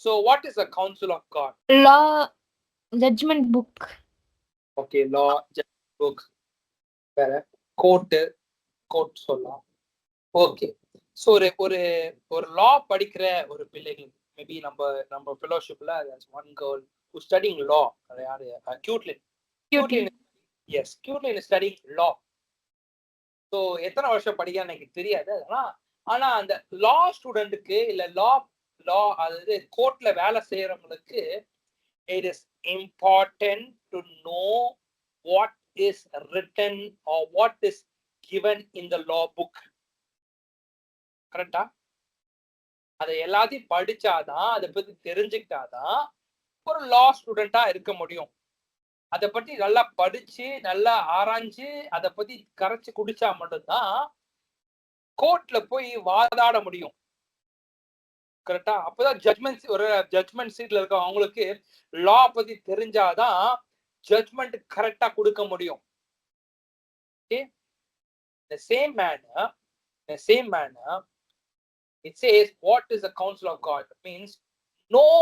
So what is the counsel of God? Law, judgment book. Okay, law, judgment book, வேற court, court சொல்லலாம். Okay. So ஒரு ஒரு ஒரு லா படிக்கிற ஒரு பிள்ளைகள், மேபி நம்ம நம்ம ஃபெலோஷிப்ல ஒன் கேர்ள் ஹூ ஸ்டடிங் லா. யாரு? கியூட்லின். Cutie. கியூட்லின், எஸ், கியூட்லின் ஸ்டடிங் லா. ஸோ எத்தனை வருஷம் படிக்க எனக்கு தெரியாது. ஆனா அந்த லா ஸ்டூடெண்ட்டுக்கு இல்ல லா லா அதாவது கோர்ட்ல வேலை செய்யறவங்களுக்கு it is important to know what is written or what is given in the law book. கரெக்டா? அதை எல்லாத்தையும் படிச்சாதான், அதை பத்தி தெரிஞ்சுக்கிட்டாதான் ஒரு லா ஸ்டூடெண்டா இருக்க முடியும். அதை பத்தி நல்லா படிச்சு நல்லா ஆராய்ஞ்சு அதை பத்தி கரைச்சு குடிச்சா மட்டும்தான் கோர்ட்ல போய் வாதாட முடியும். கரெக்டா? அப்பதான் ஜட்மெண்ட், ஒரு ஜட்மெண்ட் சீட்ல இருக்க அவங்களுக்கு லா பத்தி தெரிஞ்சாதான் ஜட்மெண்ட் கரெக்டா கொடுக்க முடியும். The same manner, it says, what is the counsel of God? It means know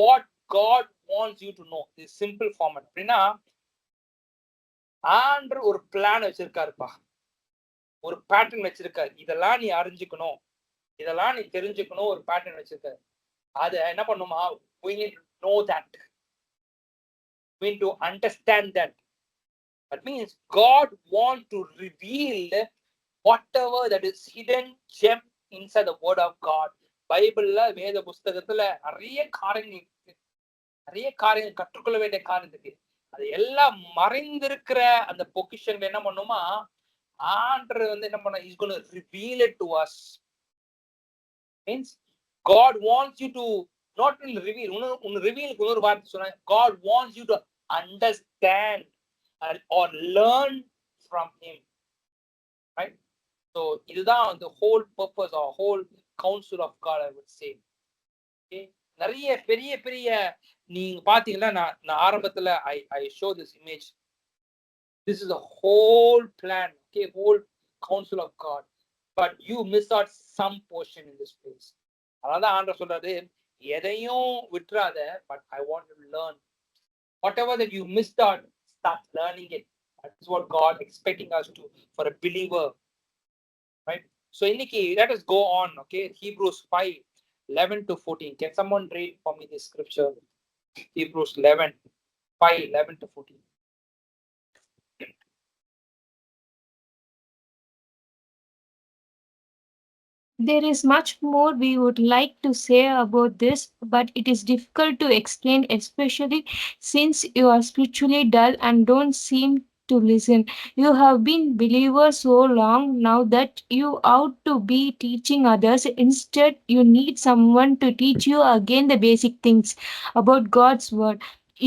what God wants you to know. This simple format. அப்படின்னா ஆண்டு ஒரு பிளான் வச்சிருக்காருப்பா, ஒரு பேட்டர்ன் வச்சிருக்காரு. இதெல்லாம் நீ அறிஞ்சுக்கணும், இதெல்லாம் நீ தெரிஞ்சுக்கணும், ஒரு பேட்டர்ன் வச்சிருக்காரு. அதை என்ன பண்ணுமா? we need to know that, we need to understand that. That means God wants to reveal whatever that is hidden gem inside the word of God. பைபிள்ல, வேத புஸ்தகத்துல நிறைய காரியங்கள் இருக்கு, நிறைய காரியங்கள் கற்றுக்கொள்ள வேண்டிய காரியம் இருக்கு. அது எல்லாம் மறைந்திருக்கிற அந்த பொக்கிஷன் என்ன பண்ணுமா? ஆண்டவர் என்ன பண்ண? Is going to reveal it to us. Means God wants you to not only reveal, உன்னு ரிவீலுக்கு இன்னொரு வார்த்தை சொன்னா, God wants you to understand or learn from him, right? So இதுதான் the whole purpose or whole counsel of God, I would say. Okay, நிறைய பெரிய பெரிய நீங்க பாத்தீங்கன்னா, நான் ஆரம்பத்துல I show this image. This is a whole plan, okay, whole counsel of God, but you miss out some portion in this place. அதான் ஆண்டவர் சொல்றாரு, எதையும் விட்டுறாத, but I want you to learn whatever that you missed out. Start learning it. That is what God expecting us to, for a believer, right? So இன்னைக்கு let us go on. Okay, Hebrews 5:11 to 14. Can someone read for me this scripture? Hebrews 5:11 to 14. There is much more we would like to say about this, but it is difficult to explain, especially since you are spiritually dull and don't seem to listen. You have been believers so long now that you ought to be teaching others. Instead, you need someone to teach you again the basic things about God's word.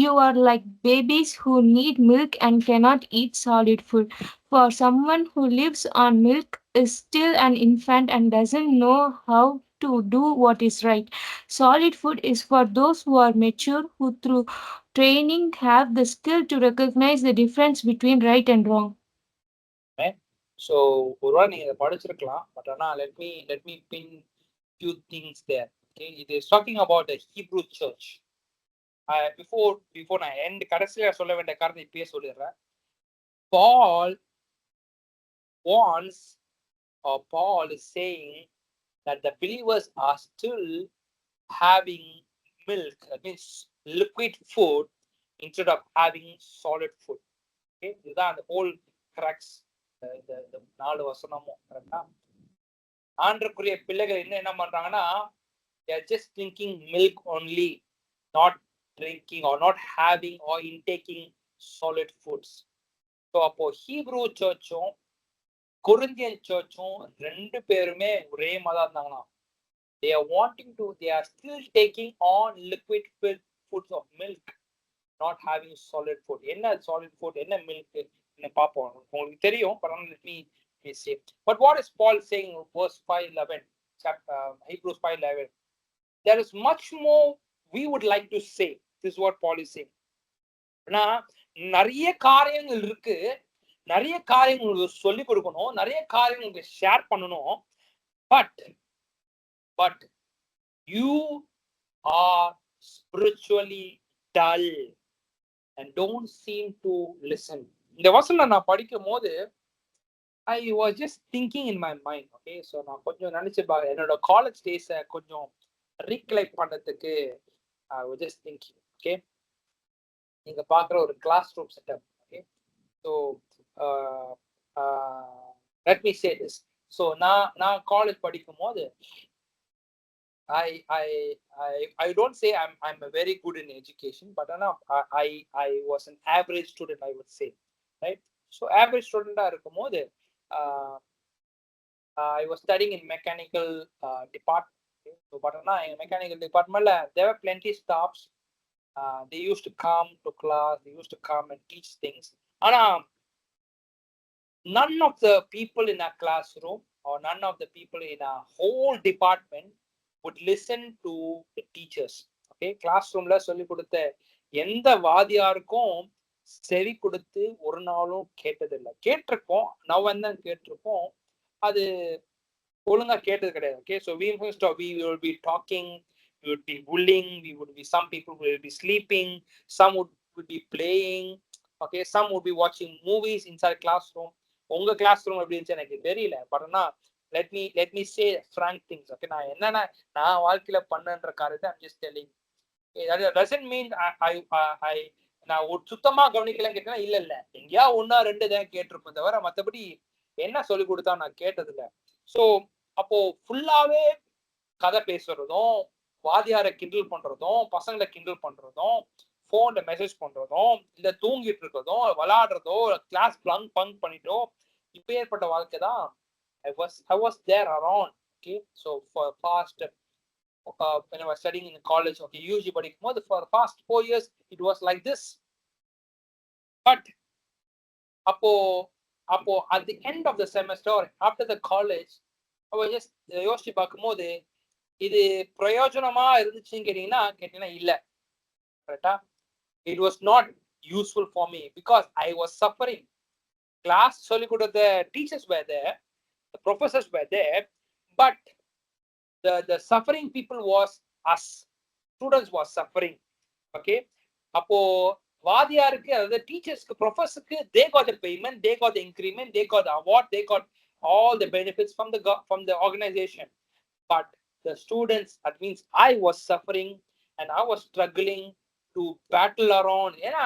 You are like babies who need milk and cannot eat solid food. For someone who lives on milk is still an infant and doesn't know how to do what is right. Solid food is for those who are mature, who through training have the skill to recognize the difference between right and wrong. So ஒருவா நீங்க இதை படிச்சிருக்கலாம், but ஆனா let me pin few things there. Okay, it is talking about the Hebrew church. Before நான் end கடைசியா சொல்ல வேண்டிய காரணம் இப்பயே சொல்லிடுறேன். Paul wants, or Paul is saying that the believers are still having milk, that means liquid food, instead of having solid food. Okay, இதுதான் அந்த whole crux. இந்த 4 வசனமும் கரெக்டா? ஆண்டவருக்குரிய பிள்ளைகள் என்ன பண்றாங்கன்னா, they are just drinking milk only, not drinking or not having or intaking solid foods. So அப்போ Hebrew சர்ச்சும் Corinthian சர்ச்சும் ரெண்டு பேருமே ஒரே மாதிரி இருந்தாங்களாம். They are still taking on liquid foods of milk, not having solid food. என்ன solid food, என்ன milk என்ன பார்ப்போம். உங்களுக்கு தெரியும், but let me say. But what is Paul saying in verse 5:11, Hebrews 5:11? There is much more we would like to say. This is what Paul is saying. நிறைய காரியங்கள் இருக்கு, நிறைய காரியங்கள் உங்களுக்கு சொல்லிக் கொடுக்கணும், நிறைய காரியங்களுக்கு ஷேர் பண்ணணும். But you are spiritually dull and don't seem to listen. இந்த வசனம் நான் படிக்கும் போது I was just thinking in my mind. Okay, so நான் கொஞ்சம் நினைச்சு என்னோட காலேஜ் டேஸை கொஞ்சம் ரீகலெக்ட் பண்றதுக்கு I was just thinking. Okay, நீங்க பாக்குற ஒரு classroom setup. Okay, so let me say this. So நான் காலேஜ் படிக்கும் போது I don't say I'm a very good in education, but I was an average student, I would say, right? So average student இருக்கும் போது I was studying in mechanical department. So but in mechanical department there were plenty staffs. They used to come to class, they used to come and teach things. None of the people in our classroom or none of the people in our whole department would listen to the teachers. Okay, classroomல சொல்லி கொடுத்த எந்த வாதியாருக்கும் செவி கொடுத்து ஒரு நாளும் கேட்டதில்லை. கேட்டிருக்கோம், நவந்தான் கேட்டிருக்கோம், அது ஒழுங்கா கேட்டது கிடையாது. Okay, so we will be talking, we would be bullying, some people will be sleeping, some would be playing. Okay, some would be watching movies inside classroom. உங்க கிளாஸ் ரூம் எப்படி இருந்துச்சு எனக்கு தெரியல, பட் ஆனா let me say frank things. Okay, நான் என்னன்னா நான் வாழ்க்கையில பண்ணன்ற காரியத்தை I'm just telling. That doesn't mean I நான் சுத்தமா கவனிக்கலாம் கேட்டேன்னா இல்ல எங்கேயா ஒன்னா ரெண்டு தான் கேட்டிருப்பேன் தவிர மற்றபடி என்ன சொல்லி கொடுத்தா நான் கேட்டது இல்லை. ஸோ அப்போ ஃபுல்லாவே கதை பேசுறதும், வாதியாரை கிண்டல் பண்றதும், பசங்களை கிண்டல் பண்றதும், போன்ல மெசேஜ் பண்றதும், இல்ல தூங்கிட்டு இருக்கிறதும், விளையாடுறதோ, கிளாஸ் பங்க் பண்ணிட்டோ, இப்ப ஏற்பட்ட வாழ்க்கை தான் I was there around. Okay, so for past when I was studying in college, okay, UG படிக்கும் போது for the past 4 years it was like this. But அப்போ at the end of the semester or after the college I was just யோசிச்சு பார்க்கும்போது இது பிரயோஜனமா இருந்துச்சுன்னு கேட்டீங்கன்னா இல்ல. கரெக்டா? It was not useful for me because I was suffering. Class சொல்லி கொடுத்த teachers were there, the professors were there, but the suffering people was us. Students was suffering. Okay, அப்போ வாதியாருக்கு, அதாவது டீச்சர்ஸ்க்கு, ப்ரொஃபஸருக்கு, they got the payment, they got the increment, they got the award, they got all the benefits from the organization. But the students, that means I was suffering and I was struggling to battle around. ஏன்னா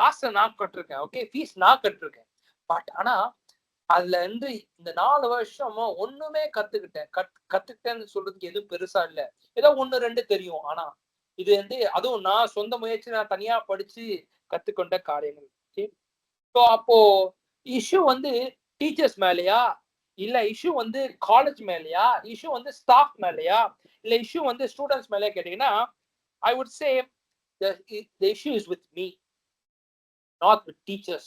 காசை நான் கட்டிருக்கேன், okay, fees நான் கட்டிருக்கேன், but ஆனா அதுல இருந்து இந்த 4 வருஷமா ஒண்ணுமே கத்துக்கிட்டேன்னு சொல்றதுக்கு எதுவும் பெருசா இல்ல. ஏதோ 1-2 தெரியும். ஆனா இது அதுவும் நான் சொந்த முயற்சி, நான் தனியா படிச்சு கத்துக்கொண்ட காரியங்கள். அப்போ இஷ்யூ டீச்சர்ஸ் மேலையா, இல்ல இஷ்யூ காலேஜ் மேலையா, இஷ்யூ ஸ்டாஃப் மேலையா, இல்ல இஷ்யூ ஸ்டூடெண்ட்ஸ் மேலையா கேட்டீங்கன்னா I would say the issue is with me, not with teachers.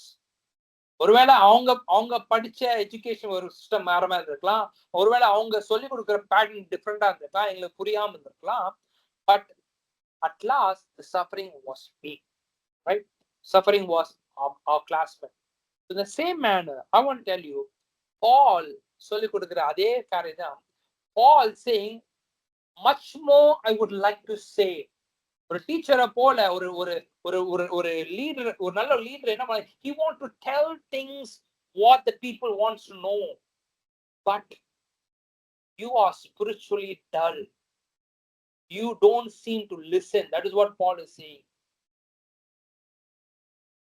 ஒருவேளை அவங்க படிச்ச எஜுகேஷன் ஒரு சிஸ்டம் வேற மாதிரி இருக்கலாம், ஒருவேளை அவங்க சொல்லி கொடுக்குற பேட்டர்ன் டிஃப்ரெண்டா இருந்திருக்கலாம், எங்களுக்கு புரியாம இருந்திருக்கலாம். But at last the suffering was me, right? Suffering was our classmate. In the same manner I want to tell you, Paul சொல்லி கொடுக்கிற அதே காரியம் தான் Paul saying much more I would like to say. ஒரு டீச்சரை போல ஒரு ஒரு ஒரு ஒரு லீடர், ஒரு நல்ல லீடர் என்ன பண்ண, he want to tell things what the people wants to know, but you are spiritually dull, you don't seem to listen. That is what Paul is saying.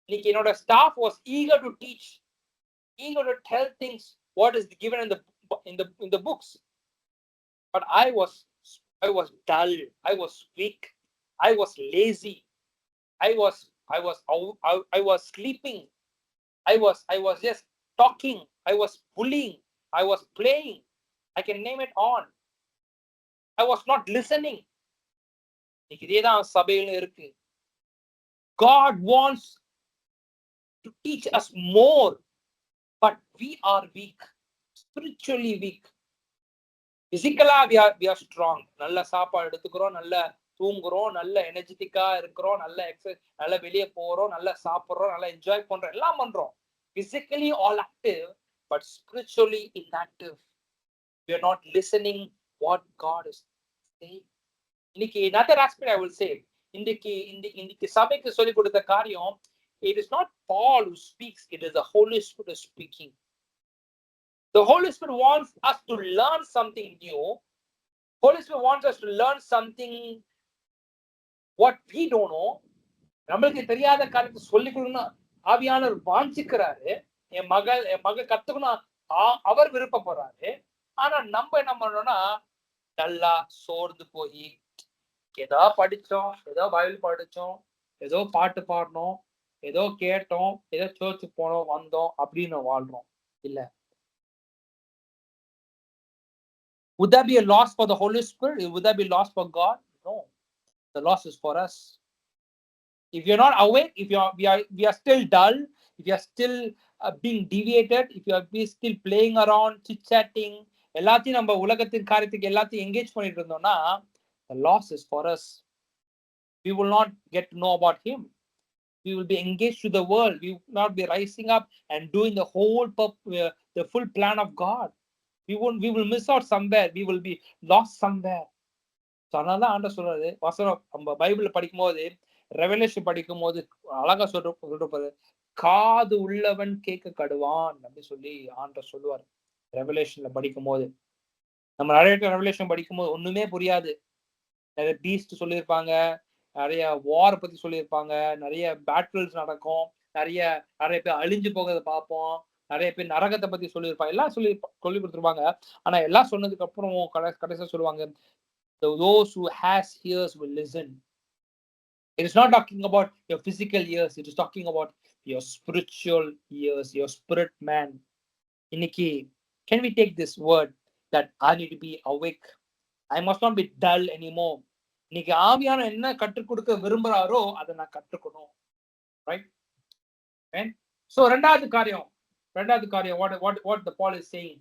இன்னைக்கு என்னோட staff was eager to teach, eager to tell things what is given in the books, but I was dull, I was weak, I was lazy, I was sleeping, I was just talking, I was bullying, I was playing, I can name it on. I was not listening. இதேதான் சபையில இருக்கு. God wants to teach us more, but we are weak, spiritually weak. Physically we are strong. நல்ல சாப்பாடு எடுத்துக்கிறோம், நல்ல தூங்குறோம், நல்ல எனர்ஜெட்டிக்கா இருக்கிறோம், நல்ல எக்ஸசைஸ், நல்ல வெளியே போறோம், நல்ல சாப்பிடுறோம், நல்ல என்ஜாய் பண்றோம், எல்லாம் பண்றோம். Physically all active, but spiritually inactive. We are not listening what God is saying. இன்னைக்கு another aspect I will say, இன்னைக்கு சபைக்கு சொல்லி கொடுத்த காரியம், it is not Paul who speaks, it is the Holy Spirit speaking. The Holy Spirit wants us to learn something new. Holy Spirit wants us to learn something what we don't know. நம்மளுக்கு தெரியாத காரியத்தை சொல்லி கொடுக்கணும் ஆவியானவர் வாஞ்சிக்கிறாரு. என் மக கத்துக்கணும் அவர் விருப்பப்படுறாரு. ஆனா நம்ம என்ன பண்ணோம்னா நல்லா சோர்ந்து போய் ஏதோ படிச்சோம், ஏதோ பைபிள் படிச்சோம், ஏதோ பாட்டு பாடணும், ஏதோ கேட்டோம், ஏதோ சர்ச்சுக்கு போனோம் வந்தோம் அப்படின்னு வாழ்றோம். இல்ல. Would that be a loss for the Holy Spirit? Would that be a loss for God? No. The loss is for us. If you're not awake, if we are still dull, if you are still being deviated, if you are still playing around, chit-chatting, எல்லாத்தையும் நம்ம உலகத்தின் காரியத்துக்கு எல்லாத்தையும் engage பண்ணிட்டு இருந்தோம்னா, the loss is for us. We will not get to know about him. We will be engaged to the world. We will not be rising up and doing the full plan of God. We will miss out somewhere. We will be lost somewhere. So அதனால ஆண்டவர் சொல்றாரு, வசனம் நம்ம Bible படிக்கும் போது, revelation படிக்கும் போது அழகா சொல்றப்பாரு, காது உள்ளவன் கேட்க கடுவான் அப்படின்னு சொல்லி ஆண்டவர் சொல்லுவார். ரெவலேஷன்ல படிக்கும் போது நம்ம நிறைய ரெவலேஷன் படிக்கும் போது ஒண்ணுமே புரியாது. நிறைய பீஸ்ட் சொல்லியிருப்பாங்க, நிறைய வார் பத்தி சொல்லியிருப்பாங்க, நிறைய பேட்டில்ஸ் நடக்கும், நிறைய பேர் அழிஞ்சு போகிறத பார்ப்போம், நிறைய பேர் நரகத்தை பத்தி சொல்லியிருப்பாங்க, எல்லாம் சொல்லி கொடுத்துருப்பாங்க. ஆனா எல்லாம் சொன்னதுக்கு அப்புறம் கடைசியா சொல்லுவாங்க, those who has ears will listen. It is not talking about your physical ears, it is talking about your spiritual ears, your spirit man. இன்னைக்கு can we take this word that I need to be awake, I must not be dull anymore. இன்னைக்கு ஆவியான என்ன கற்றுக் கொடுக்க விரும்புறாரோ அதை நான் கற்றுக்கணும். Right? And so ரெண்டாவது காரியம் what the Paul is saying,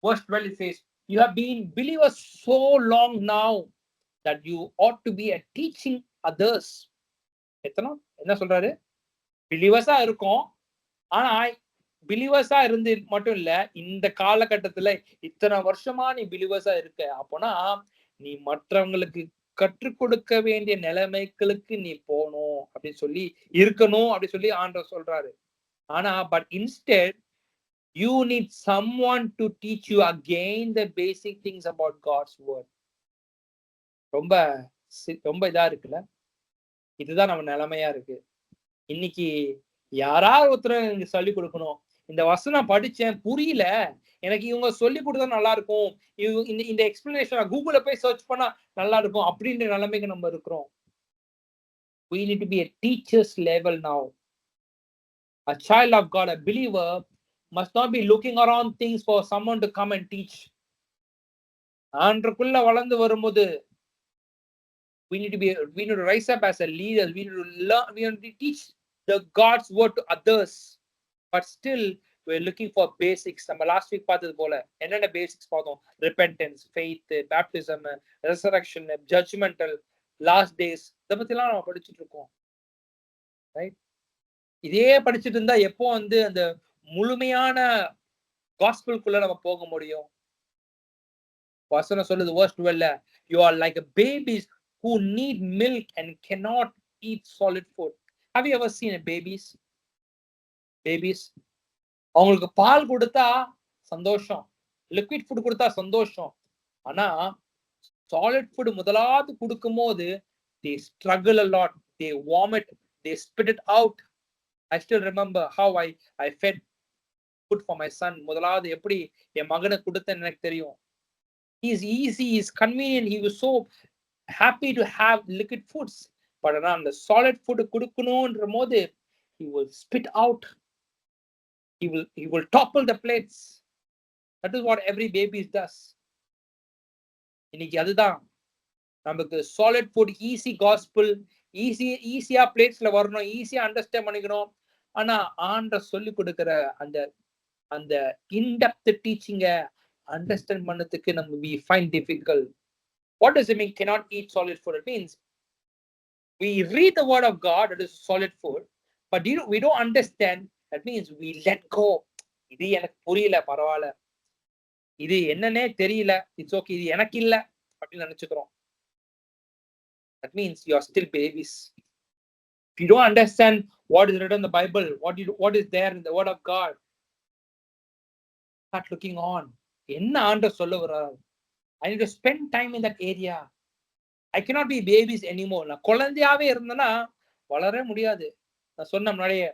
verse 12 it says, you have been believers so long now that you ought to be teaching others. என்ன சொல்றாரு? பிலீவர்ஸா இருக்கும், ஆனா பிலீவர்ஸா இருந்து மட்டும் இல்ல, இந்த காலகட்டத்துல இத்தனை வருஷமா நீ பிலீவர்ஸா இருக்க, அப்போனா நீ மற்றவங்களுக்கு கற்றுக் கொடுக்க வேண்டிய நிலைமைகளுக்கு நீ போகணும் அப்படின்னு சொல்லி இருக்கணும் அப்படின்னு சொல்லி ஆண்டவர் சொல்றாரு. ஆனா but instead you need someone to teach you again the basic things about God's word. ரொம்ப இதா இருக்குல்ல. இதுதான் நம்ம நிலைமையா இருக்கு. இன்னைக்கு யாராவது ஒருத்தர் சொல்லி கொடுக்கணும், இந்த வசனம் படிச்சேன் புரியல, எனக்கு இவங்க சொல்லி கொடுத்தா நல்லா இருக்கும், இந்த எக்ஸ்பிளனேஷன் கூகுள்ல போய் சர்ச் பண்ணா நல்லா இருக்கும் அப்படின்ற நிலைமைக்கு நம்ம இருக்கிறோம். We need to be a teacher's level now. A child of God, a believer must not be looking around things for someone to come and teach. ஆண்டருக்குள்ள வளர்ந்து வரும்போது we need to rise up as a leader. We need to learn, we need to teach the God's word to others. But still we're looking for basics. நம்ம last week பார்த்தது போல என்னென்ன basics பார்த்தோம்? repentance, faith, baptism, resurrection, judgmental, last days, இத பத்திலாம் நம்ம படிச்சுட்டு இருக்கோம். ரைட்? இதே படிச்சுட்டு இருந்தா எப்போ அந்த முழுமையான காஸ்பல்குள்ள நம்ம போக முடியும்? வசனம் சொல்லுது verse 12, you are like a babies who need milk and cannot eat solid food. Have you ever seen a babies அவங்களுக்கு பால் கொடுத்தா சந்தோஷம், லிக்விட் ஃபுட் கொடுத்தா சந்தோஷம், ஆனா சாலிட் ஃபுட் முதலாவது கொடுக்கும் போது they struggle a lot, they vomit, they spit it out. I still remember how I fed food for my son. முதலாவது எப்படி என் மகனுக்கு கொடுத்தேன்னு எனக்கு தெரியும். He's easy, he's convenient, he was so happy to have liquid foods. But அந்த solid food கொடுக்கணும்ன்ற போது he will spit out, he will topple the plates. That is what every baby does. இன்னைக்கு அதுதான் நமக்கு solid food, easy gospel, ஈஸியா பிளேட்ஸ்ல வரணும், ஈஸியா understand பண்ணிக்கணும். ஆனா ஆண்டவர் சொல்லி கொடுக்கிற அந்த இன்டெப்த் டீச்சிங்க அண்டர்ஸ்டாண்ட் பண்ணதுக்கு நம்ம we find difficult. What does it mean cannot eat solid food? It means we read the word of God, that is solid food, but we don't understand. That means we let go. இது எனக்கு புரியல, பரவாயில்ல, இது என்னன்னே தெரியல, it's okay, இது எனக்கு இல்ல அப்படின்னு நினைச்சுக்கிறோம். That means you are still babies. If you don't understand what is written in the Bible, what is there in the Word of God, start looking on. என்ன ஆண்டவர் சொல்ல வர்றார்? I need to spend time in that area. I cannot be babies anymore. நான் குழந்தையாவே இருந்தேன்னா வளர முடியாது. நான் சொன்ன முன்னாடியே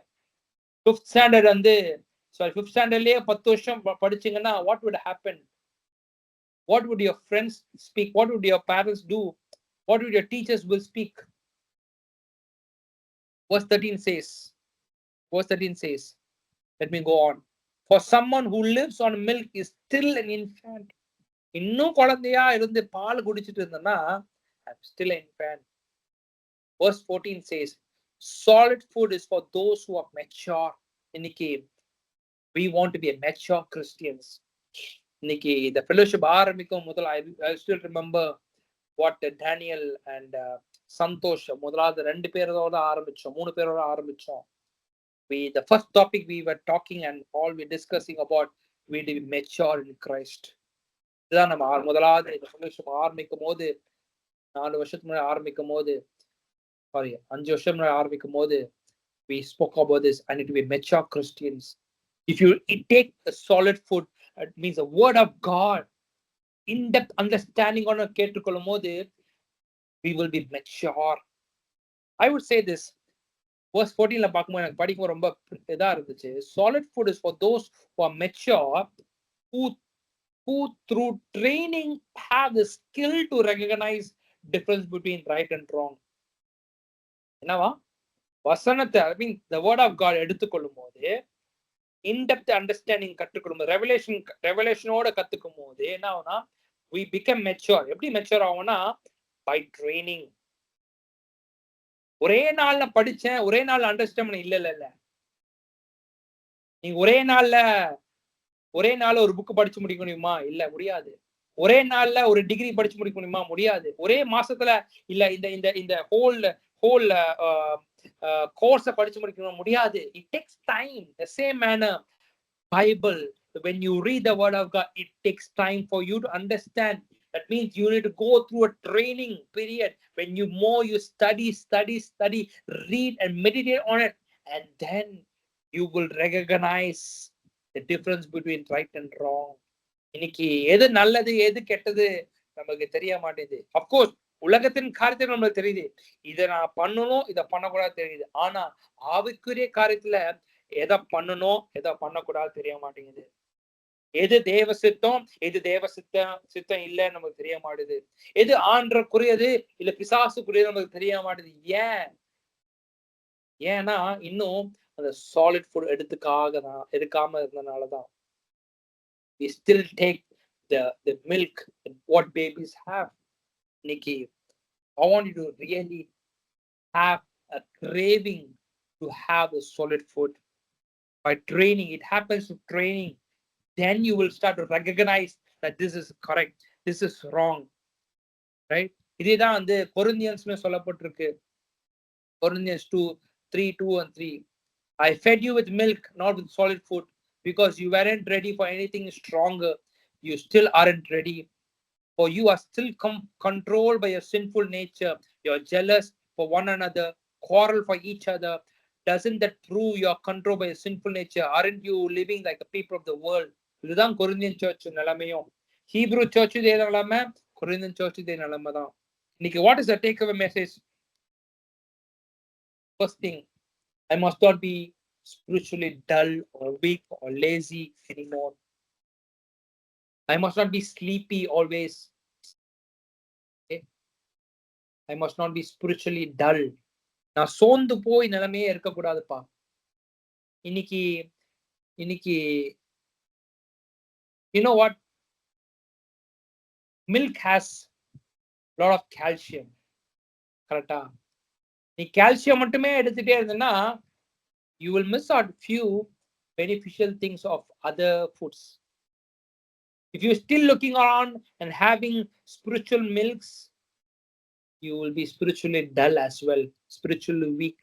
5th standard வந்து fifth standardலயே 10 வருஷம் படிச்சீங்கன்னா what would happen? What would your friends speak? What would your parents do? What would your teachers will speak? Verse 13 says, let me go on. For someone who lives on milk is still an infant. இன்னும் குழந்தையா இருந்து பால் குடிச்சிட்டு இருந்தேன்னா I'm still an infant. Verse 14 says, solid food is for those who are mature. இன்னைக்கு we want to be a mature Christians. இன்னைக்கு the fellowship ஆரம்பிக்கும் முதல் I still remember what Daniel and Santosh முதலாவது 2 பேரோட ஆரம்பிச்சோம், 3 பேரோட ஆரம்பிச்சோம். The first topic we were talking and all we discussing about we to be mature in Christ. இதுதான் நம்ம முதலாவது இந்த fellowship ஆரம்பிக்கும் போது 4 வருஷத்துக்கு முன்னாடி ஆரம்பிக்கும் போது 5 வருஷம் முன்னாடி ஆரம்பிக்கும் போது we spoke about this. I need to be mature Christians. If you take the solid food, it means the word of God, in-depth understanding on கேட்டுக்கொள்ளும் போது we will be mature. I would say this. Verse 14 பார்க்கும்போது எனக்கு படிக்கும் ரொம்ப இதா இருந்துச்சு. Solid food is for those who are mature, who through training have the skill to recognize difference between right and wrong. என்னவா? வசனத்தை I mean the word of God எடுத்துக்கொள்ளும் போது in-depth understanding கற்றுக்கொள்ளும் ரெவலேஷனோட கத்துக்கும் போது என்ன ஆகும்னா we become mature. எப்படி mature ஆகும்னா by training. ஒரே நாள்ல படிச்சேன், ஒரே நாள் அண்டர்ஸ்டாண்ட் இல்ல. நீங்க ஒரே நாள்ல ஒரு புக் படிச்சு முடிக்க முடியுமா? இல்ல, முடியாது. ஒரே நாள்ல ஒரு டிகிரி படிச்சு முடிக்க முடியுமா? முடியாது. ஒரே மாசத்துல இல்ல இந்த ஹோல் கோர்ஸ படிச்சு முடிக்க முடியாது. It takes time. The same manner, Bible, when you read the word of God, it takes time for you to understand. That means you need to go through a training period. When you study, read and meditate on it, and then you will recognize the difference between right and wrong. இன்னைக்கு எது நல்லது எது கெட்டது நமக்கு தெரிய மாட்டேங்குது. Of course உலகத்தின் காரியத்தை நம்மளுக்கு தெரியுது, இதை நான் பண்ணணும் இதை பண்ணக்கூடாது தெரியுது. ஆனா ஆவிக்குரிய காரியத்துல எதை பண்ணணும் எதை பண்ணக்கூடாது தெரிய மாட்டேங்குது. எது தேவ சித்தம் எது தேவ சித்தம் இல்ல நமக்கு தெரிய மாட்டுது. எது ஆண்டவருக்குரியது இல்ல பிசாசுக்குரியது நமக்கு தெரிய மாட்டுது. ஏன்னா இன்னும் அந்த சாலிட் ஃபுட் எடுக்காம இருந்தனாலதான் we still take the milk and what babies have. Nikki, I want you to really have a craving to have the solid food. By training, it happens to training. Then you will start to recognize that this is correct, this is wrong. Right? இதுதான் வந்து கொரிந்தியன்ஸ்ல சொல்லப்பட்டிருக்கு. Corinthians 2:3. I fed you with milk, not with solid food, because you weren't ready for anything stronger. You still aren't ready, for you are still controlled by your sinful nature. You're jealous for one another, quarrel for each other. Doesn't that prove you're controlled by your sinful nature? Aren't you living like the people of the world? இதுதான் Corinthian search நிலைமையும். Hebrew search இதே நிலைமை, Corinthian search இதே நிலைமை தான். இன்னைக்கு what is the takeaway message? First thing, I must not be spiritually dull or weak or lazy anymore. I must not be sleepy always. Okay? I must not be spiritually dull. நான் சோர்ந்து போய் நிலைமையே இருக்கக்கூடாதுப்பா. இன்னைக்கு you know what? Milk has a lot of calcium. கரெக்டா? நீ calcium மட்டுமே எடுத்துட்டே இருந்தனா you will miss out few beneficial things of other foods. If you're still looking around and having spiritual milks, you will be spiritually dull as well, spiritually weak.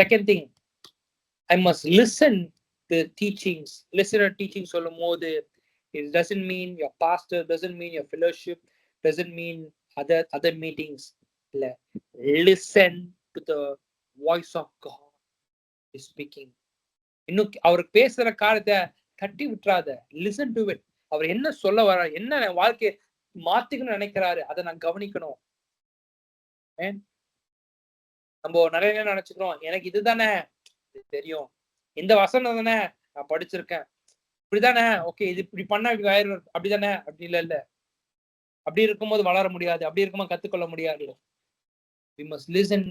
Second thing, I must listen to teachings. Listen to teachings சொல்லும்போது it doesn't mean your pastor, doesn't mean your fellowship, doesn't mean other meetings. இல்ல, listen to the voice of God is speaking. இன்னும் அவர் பேசுற காரியத்தை தட்டி விட்டுறாத. Listen to it. அவர் என்ன சொல்ல வர, என்ன வாழ்க்கையை மாத்திக்கணும்னு நினைக்கிறாரு, அதை நான் கவனிக்கணும். நம்ம நிறைய நேரம் நினைச்சுக்கிறோம், எனக்கு இதுதானே தெரியும், இந்த வசனம் தானே நான் படிச்சிருக்கேன், இப்படிதானே, ஓகே இது இப்படி பண்ணா இப்படி ஆயிரும், அப்படிதானே, அப்படி இல்ல. அப்படி இருக்கும்போது வளர முடியாது, அப்படி இருக்கும்போது கத்துக்கொள்ள முடியாது. We must listen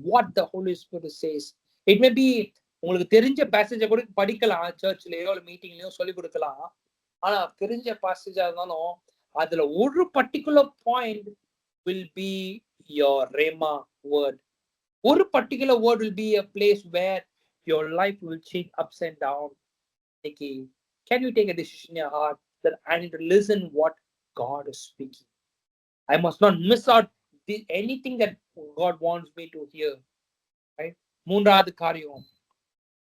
what the Holy Spirit says. It may be உங்களுக்கு தெரிஞ்ச பேசேஜை கூட படிக்கலாம், சர்ச்லயோ இல்ல மீட்டிங்லயோ சொல்லி கொடுக்கலாம். ஆனா தெரிஞ்ச பேசேஜா இருந்தாலும் அதுல ஒரு particular point will be your rhema word. ஒரு particular word will be a place where your life will change ups and down. Nikki, can you take a decision in your heart that I need to listen what God is speaking? I must not miss out anything that God wants me to hear. Right? மூன்றாவது காரியம்,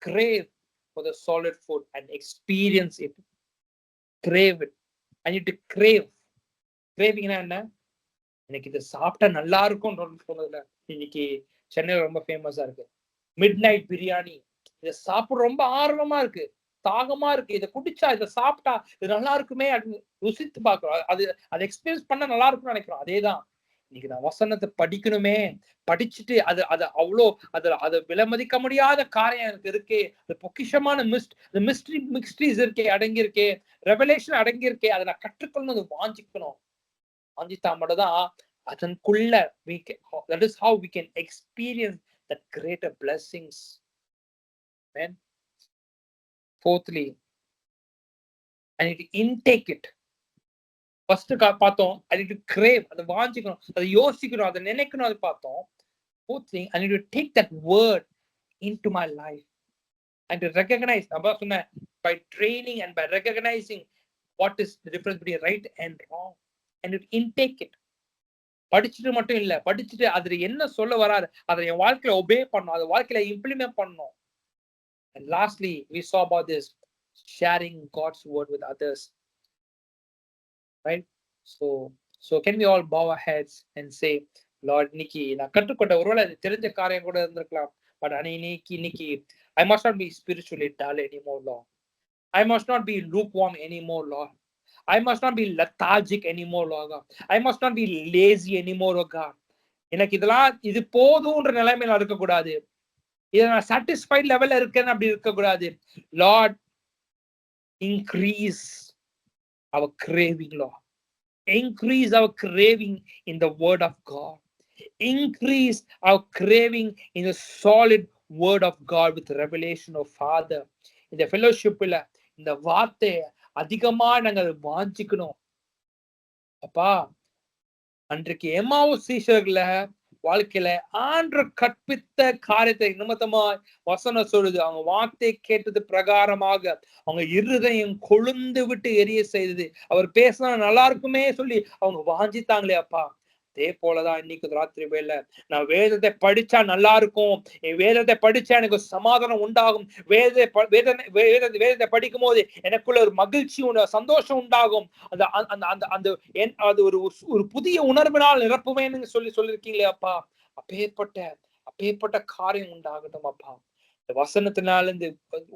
crave for the solid food and experience it. Crave it. I need to crave. Craving என்ன? எனக்கு இதை சாப்பிட்டா நல்லா இருக்கும் சொன்னதுல இன்னைக்கு சென்னையில ரொம்ப ஃபேமஸா இருக்கு மிட் நைட் பிரியாணி. இதை சாப்பிட ரொம்ப ஆர்வமா இருக்கு, தாகமா இருக்கு, இதை குடிச்சா இதை சாப்பிட்டா இது நல்லா இருக்குமே அப்படின்னு ருசித்து பாக்குறோம். அது எக்ஸ்பீரியன்ஸ் பண்ண நல்லா இருக்கும்னு நினைக்கிறோம். அதேதான் இன்னைக்கு நான் வசனத்தை படிக்கணுமே, படிச்சுட்டு அது அவ்வளோ அது விலை மதிக்க முடியாத காரியம் எனக்கு இருக்கே, அது பொக்கிஷமான மிஸ்ட்ரிஸ் இருக்கே, அடங்கியிருக்கே, ரெவலேஷன் அடங்கியிருக்கே, அதை நான் கற்றுக்கொள்ளணும், அது வாஞ்சிக்கணும். வாஞ்சித்தா மட்டும் தான் அதற்குள்ள that is how we can experience the greater blessings. Amen. Fourthly, I need to intake it. First பார்த்தோம், I need to crave, அதை வாஞ்சிக்கணும், அதை யோசிக்கணும், அதை நினைக்கணும், அதை பார்த்தோம். Fourth thing, I need to take that word into my life and to recognize, அப்ப சொன்னேன், by training and by recognizing what is the difference between right and wrong, and to intake it. படிச்சுட்டு மட்டும் இல்ல, படிச்சுட்டு அதுல என்ன சொல்ல வராது அதை என் வாழ்க்கையில ஒபே பண்ணணும், அதை வாழ்க்கையில இம்ப்ளிமெண்ட் பண்ணணும். And lastly, we saw about this sharing God's word with others. Right? So can we all bow our heads and say, Lord, இன்னைக்கு நான் கற்றுக்கொண்ட ஒருவேளை அது தெரிஞ்ச காரியம் கூட இருந்திருக்கலாம், பட் இன்னைக்கு I must not be spiritually dull anymore, Lord. I must not be lukewarm anymore, Lord. I must not be lethargic anymore, Lord God. I must not be lazy anymore, oh God. எனக்கு இதெல்லாம் இது போதும்ன்ற நிலைமையில இருக்கக்கூடாது, இதை நான் satisfied லெவல்ல இருக்கேன்னு அப்படி இருக்கக்கூடாது. Lord, increase our craving, Lord. Increase our craving in the word of God. Increase our craving in the solid word of God with revelation of Father. இந்த ஃபெலோஷிப்ல இந்த வார்த்தையை அதிகமா நாங்கள் வாஞ்சிக்கணும். அப்பா, அன்றைக்கு எம்மாவூஸ் சீஷர்களை வாழ்க்கையில ஆண்டவர் கற்பித்த காரியத்தை நிமித்தமா வசனம் சொல்லுது, அவங்க வார்த்தை கேட்டது பிரகாரமாக அவங்க இருதயம் கொழுந்து விட்டு எரிய செய்தது. அவர் பேசினா நல்லா இருக்குமே சொல்லி அவங்க வாஞ்சித்தாங்களே அப்பா. அதே போலதான் இன்னைக்கு ராத்திரி வேலை நான் வேதத்தை படிச்சா நல்லா இருக்கும், என் வேதத்தை படிச்சா எனக்கு சமாதானம் உண்டாகும், வேதத்தை படிக்கும் போது எனக்குள்ள ஒரு மகிழ்ச்சி சந்தோஷம் உண்டாகும், அது ஒரு புதிய உணர்வினால் நிரப்புவேன்னு சொல்லியிருக்கீங்களே அப்பா. அப்பேற்பட்ட காரியம் உண்டாகட்டும் அப்பா. இந்த வசனத்தினால இந்த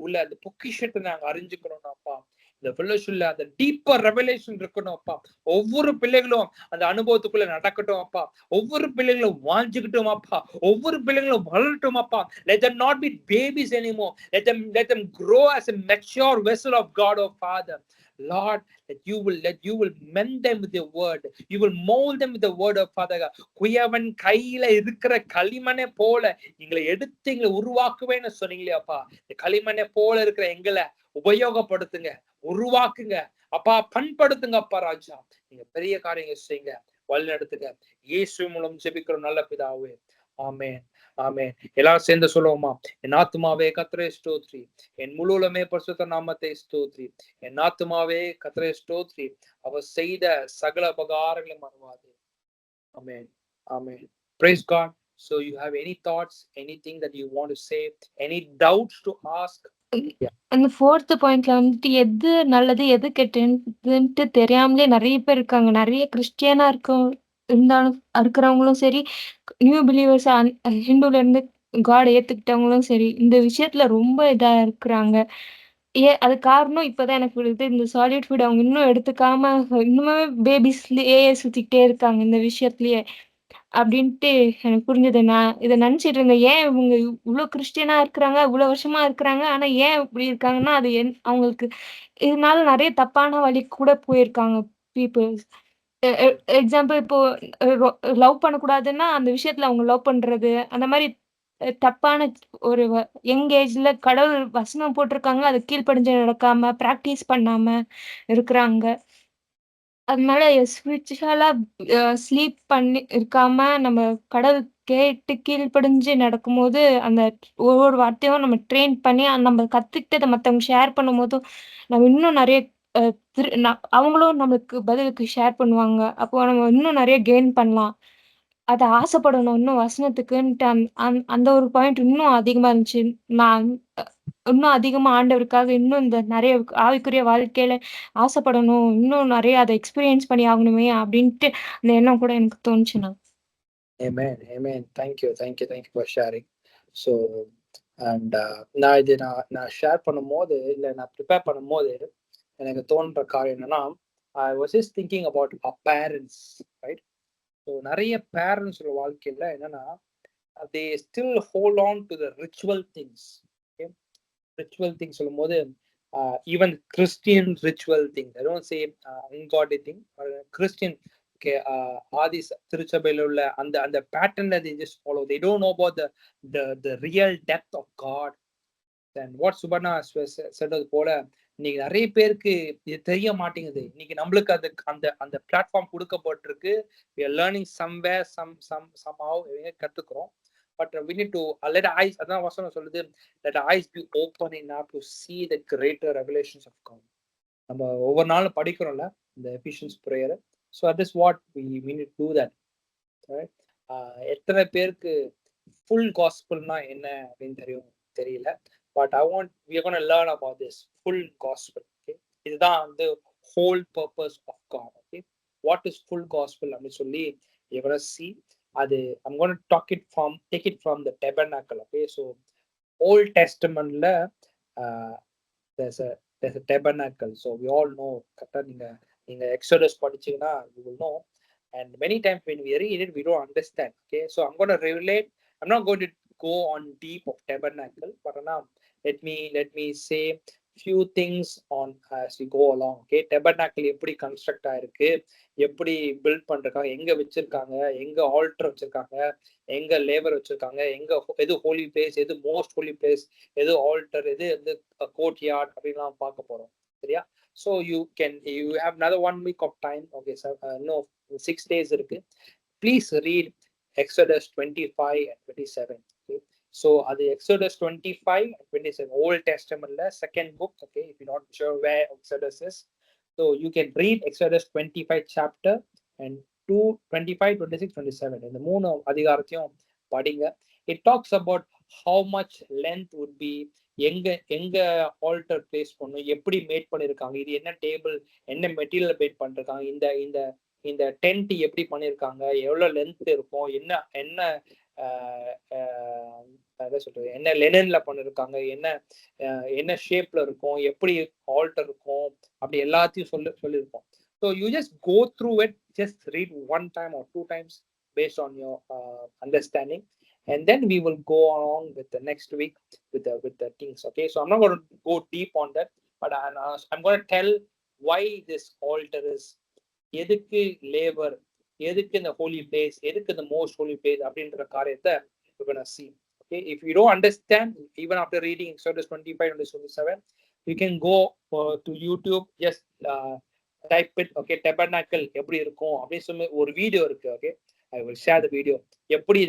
உள்ள அந்த பொக்கிஷத்தை நாங்க அறிஞ்சுக்கணும் அப்பா. இந்த ஃபெலோஷிப்ல அந்த டீப்பர் ரெவலேஷன் இருக்கணும் அப்பா. ஒவ்வொரு பிள்ளைகளும் அந்த அனுபவத்துக்குள்ள நடக்கட்டும் அப்பா. ஒவ்வொரு பிள்ளைகளும் வாஞ்சிக்கிட்டும் அப்பா. ஒவ்வொரு பிள்ளைகளும் வளரட்டும் அப்பா. Let them not be babies anymore. Let them grow as a mature vessel of God, oh Father. Lord, that you will mend them with your word. You will mold them with the word of Father God. குயவன் கையில இருக்கிற களிமண்ணை போல எங்களை எடுத்து எங்களை உருவாக்குவேன்னு சொன்னீங்களே அப்பா. இந்த களிமண்ணை போல இருக்கிற எங்களை உபயோகப்படுத்துங்க, உருவாக்குங்க அப்பா, பண்படுத்துங்க அப்பா ராஜா. நீங்க பெரிய காரியங்கள் செய்யுங்க, வழி நடத்துங்க. இயேசு மூலம் ஜெபிக்கிற நல்ல பிதாவே, ஆமென், ஆமென். எல்லாரும் சேர்ந்து சொல்லுவோமா? என் ஆத்துமாவே கர்த்தரை ஸ்தோத்திரி, என் முழுவலுமே பரிசுத்த நாமத்தை ஸ்தோத்திரி. என் ஆத்துமாவே கர்த்தரை ஸ்தோத்திரி, அவர் செய்த சகல உபகாரங்களை மறவாதே. ஆமென், ஆமென். Praise God. So you have any thoughts, anything that you want to say, any doubts to ask? அந்த 4th பாயிண்ட்ல வந்துட்டு எது நல்லது, எது கெட்டதுன்ட்டு தெரியாமலே நெறைய பேர் இருக்காங்க. நெறைய கிறிஸ்டியனா இருக்கிறவங்களும் சரி, நியூ பிலீவர்ஸ் ஹிந்துல இருந்து காட் ஏத்துக்கிட்டவங்களும் சரி, இந்த விஷயத்துல ரொம்ப இதா இருக்கிறாங்க. அது காரணம் இப்பதான் எனக்கு புரியுது. இந்த சாலிட் ஃபுட் அவங்க இன்னும் எடுத்துக்காம இன்னுமே பேபிஸ்லயே சுத்திக்கிட்டே இருக்காங்க இந்த விஷயத்திலயே. அப்படின்ட்டு எனக்கு புரிஞ்சது. நான் இத நெனச்சுட்டு இருந்தேன். ஏன் இவங்க இவ்ளோ கிறிஸ்டியனா இருக்கிறாங்க, இவ்ளோ வருஷமா இருக்கிறாங்க. ஆனா ஏன் இப்படி இருக்காங்கன்னா, அது அவங்களுக்கு இதனால நெறைய தப்பான வழிக்கு கூட போயிருக்காங்க பீப்பிள்ஸ். எ எ எக்ஸாம்பிள் இப்போ ரொ லவ் பண்ணக்கூடாதுன்னா, அந்த விஷயத்துல அவங்க லவ் பண்றது, அந்த மாரி தப்பான ஒரு யங் ஏஜ்ல கடவுள் வசனம் போட்டிருக்காங்க. அதுக்கு கீழ்ப்படிஞ்சு நடக்காம, பிராக்டிஸ் பண்ணாம இருக்கிறாங்க. அதனால ஸ்பிரிச்சுவலா ஸ்லீப் பண்ணி இருக்காம, நம்ம கடவுள் கேட்டு கீழ்ப்படிஞ்சு நடக்கும்போது, அந்த ஒவ்வொரு வார்த்தையும் நம்ம ட்ரெயின் பண்ணி நம்ம கத்துக்கிட்டத மத்தவங்க ஷேர் பண்ணும்போதும், நம்ம இன்னும் நெறைய அ திரு ந அவங்களும் நம்மளுக்கு பதிலுக்கு ஷேர் பண்ணுவாங்க. அப்போ நம்ம இன்னும் நெறைய கெயின் பண்ணலாம். அத ஆசைப்படணும் இன்னும் வசனத்துக்குன்ட்டு அந்த ஒரு பாயிண்ட் இன்னும் அதிகமா இருந்துச்சு. நான் இன்னும் அதிகமா ஆண்டவருக்காக இன்னும் இந்த நெறைய ஆவிக்குரிய வாழ்க்கையில ஆசைப்படணும். இன்னும் நெறைய அத எக்ஸ்பீரியன்ஸ் பண்ணி ஆகணுமே! அப்டின்ட்டு அந்த எண்ணம் கூட எனக்கு தோணுச்சுண்ணா. Amen. Amen. Thank you. Thank you. Thank you for sharing. So, and நான் இது நான் ஷேர் பண்ணும்போது, இல்ல நான் ப்ரிப்பேர் பண்ணும்போது, எனக்கு தோன்ற காரியம் என்னன்னா, I was just thinking about our parents, right? So நெறைய பேரண்ட்ஸோட வாழ்க்கையில என்னன்னா, they still hold on to the ritual things. Okay, ritual things சொல்லும்போது, even Christian ritual thing, I don't say ungodly thing, Christian okay, ஆதி திருச்சபையில் உள்ள அந்த அந்த pattern they just follow. They don't know about the real depth of God. And what Suparna சொன்னது போல, இன்னைக்கு நிறைய பேருக்கு இது தெரிய மாட்டேங்குது. இன்னைக்கு நம்மளுக்கு அது அந்த அந்த பிளாட்ஃபார்ம் கொடுக்கப்பட்டிருக்கு. we are learning somewhere somehow கத்துக்கிறோம். But we need to let eyes, அதான் வசனம் சொல்லுது, let eyes be open enough to see the greater revelations of God. நம்ம ஒவ்வொரு நாளும் படிக்கிறோம்ல இந்த Ephesians prayer. So that is what we need to do that, right? எத்தனை பேருக்கு ஃபுல் காஸ்பிள்னா என்ன அப்படின்னு தெரியல. But we are going to learn about this full gospel. Okay, இதுதான் வந்து whole purpose of God. Okay, what is full gospel அப்படின்னு சொல்லி you're going to see. அது I'm going to take it from the tabernacle. Okay, so Old Testamentல there's a tabernacle. So we all know, கரெக்டா நீங்க Exodus படிச்சீங்கன்னா you will know. And many times when we read it, we don't understand. Okay, so I'm going to relate. I'm not going to go on deep of tabernacle, but now let me say few things on as we go along. Okay, tabernacle எப்படி construct ஆயிருக்கு, எப்படி build பண்றாங்க, எங்க வச்சிருக்காங்க, எங்க alter வச்சிருக்காங்க, எங்க labour வச்சிருக்காங்க, எங்க எது ஹோலி பிளேஸ், எது மோஸ்ட் ஹோலி பிளேஸ், எது ஆல்டர், எது வந்து கோர்ட் யார்ட் அப்படின்லாம் பார்க்க போறோம். சரியா? So you have another 1 week of time. Okay, so no, 6 days இருக்கு. Please read Exodus 25 and 27. Okay, so அது Exodus 25 and 27 Old Testamentல second book. Okay, if you're not sure where Exodus is, so you can read Exodus 25 chapter and 25, 26, 27. இந்த மூணு அதிகாரத்தையும் படிங்க. It talks about how much length would be, எங்க alter place பண்ணும், எப்படி mat பண்ணிருக்காங்க, இது என்ன டேபிள், என்ன மெட்டீரியல் மேட் பண்ணிருக்காங்க, இந்த இந்த இந்த டென்ட் எப்படி பண்ணிருக்காங்க, எவ்வளவு லென்த் இருக்கும், என்ன என்ன சொல்றது, என்ன லெனன்ல பண்ணிருக்காங்க, என்ன என்ன ஷேப்ல இருக்கும், எப்படி ஆல்டர் இருக்கும், அப்படி எல்லாத்தையும் சொல்லியிருக்கோம். So you just go through it, just read 1 time or 2 times based on your understanding, and then we will go along with the next week with the things. Okay, so I'm not going to go deep on that, but I'm going to tell why this altar is, எதுக்கு labour, எதுக்கு இந்த Holi place, எதுக்கு இந்த most Holi place அப்படின்ற காரியத்தை we're going to see. Okay, if you don't understand, even after reading Exodus 25 and 27, you can go to YouTube, just type it. Okay, tabernacle எப்படி இருக்கும் அப்படின்னு சொல்லி ஒரு வீடியோ இருக்கு. Okay, I will share the video. எப்படி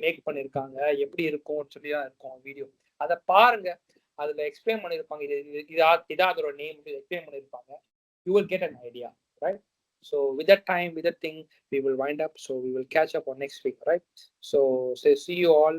make பண்ணிருக்காங்க, எப்படி இருக்கும்னு சொல்லி தான் இருக்கும் வீடியோ. அதை பாருங்க, அதுல எக்ஸ்பிளைன் பண்ணிருப்பாங்க, இதா அதோட நேம் எக்ஸ்பிளைன் பண்ணிருப்பாங்க. You will get an idea, right? So with that time, with that thing, we will wind up. So we will catch up on next week, right? So see you all